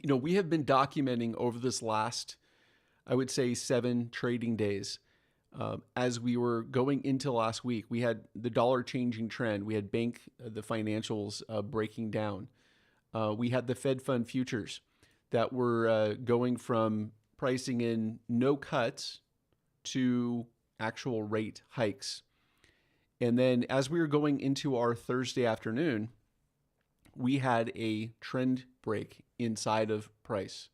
We have been documenting over this last, I would say, 7 trading days. As we were going into last week, we had the dollar changing trend. We had the financials breaking down. We had the Fed fund futures that were going from pricing in no cuts to actual rate hikes. And then as we were going into our Thursday afternoon, we had a trend break inside of price.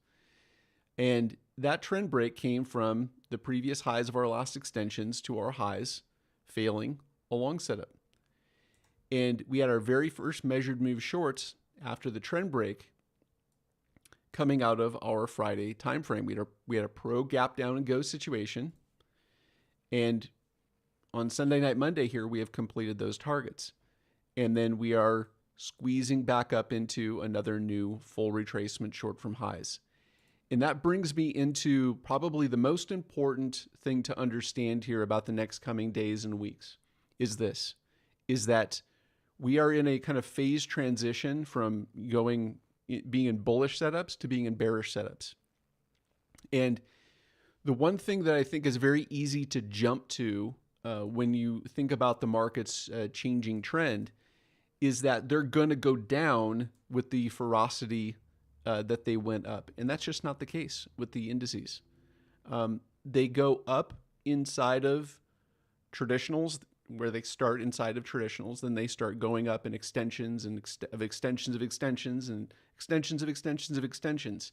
And that trend break came from the previous highs of our last extensions to our highs failing a long setup. And we had our very first measured move shorts after the trend break coming out of our Friday time frame. We had a pro gap down and go situation. And on Sunday night, Monday here, we have completed those targets. And then we are squeezing back up into another new full retracement short from highs. And that brings me into probably the most important thing to understand here about the next coming days and weeks is that we are in a kind of phase transition from being in bullish setups to being in bearish setups. And the one thing that I think is very easy to jump to when you think about the market's changing trend is that they're going to go down with the ferocity that they went up. And that's just not the case with the indices. They go up inside of traditionals, where they start inside of traditionals, then they start going up in extensions and extensions of extensions and extensions of extensions of extensions.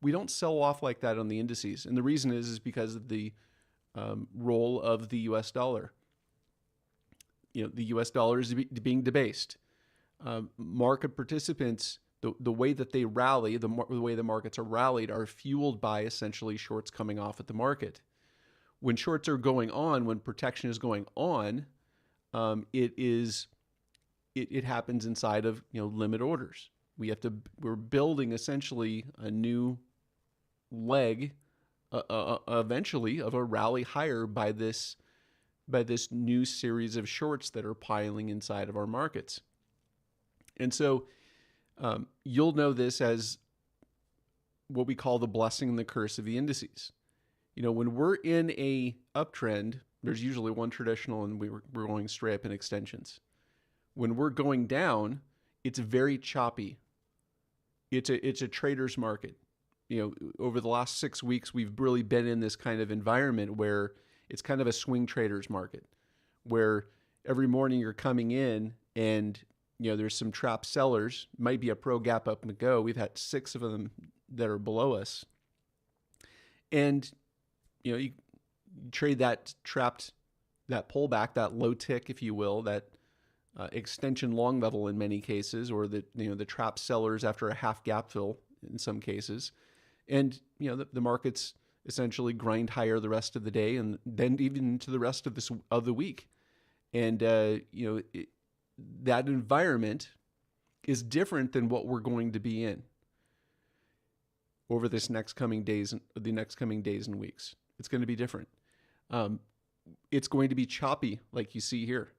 We don't sell off like that on the indices. And the reason is because of the role of the US dollar. The US dollar is being debased. Market participants, the way that they rally, the way the markets are rallied, are fueled by essentially shorts coming off at the market. When shorts are going on, when protection is going on, it happens inside of limit orders. We're building essentially a new leg, eventually, of a rally higher by this new series of shorts that are piling inside of our markets. And so you'll know this as what we call the blessing and the curse of the indices. When we're in a uptrend, there's usually one traditional and we're going straight up in extensions. When we're going down, it's very choppy. It's a trader's market. Over the last 6 weeks, we've really been in this kind of environment where it's kind of a swing trader's market, where every morning you're coming in and there's some trapped sellers, might be a pro gap up and go. We've had 6 of them that are below us. And, you trade that pullback, that low tick, if you will, that extension long level in many cases, or the trapped sellers after a half gap fill in some cases. And, the markets essentially grind higher the rest of the day and then even into the rest of the week. And, that environment is different than what we're going to be in over the next coming days and weeks. It's going to be different. It's going to be choppy, like you see here.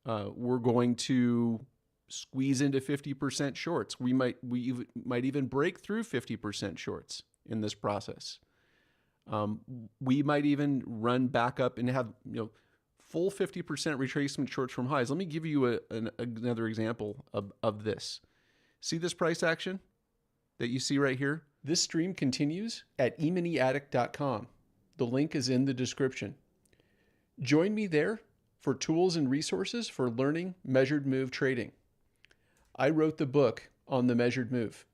We're going to squeeze into 50% shorts. We might even break through 50% shorts in this process. We might even run back up and have full 50% retracement shorts from highs. Let me give you another example of this. See this price action that you see right here? This stream continues at eminiaddict.com. The link is in the description. Join me there for tools and resources for learning measured move trading. I wrote the book on the measured move.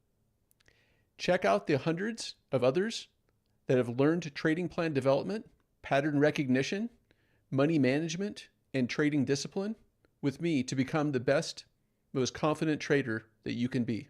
Check out the hundreds of others that have learned trading plan development, pattern recognition, money management, and trading discipline with me to become the best, most confident trader that you can be.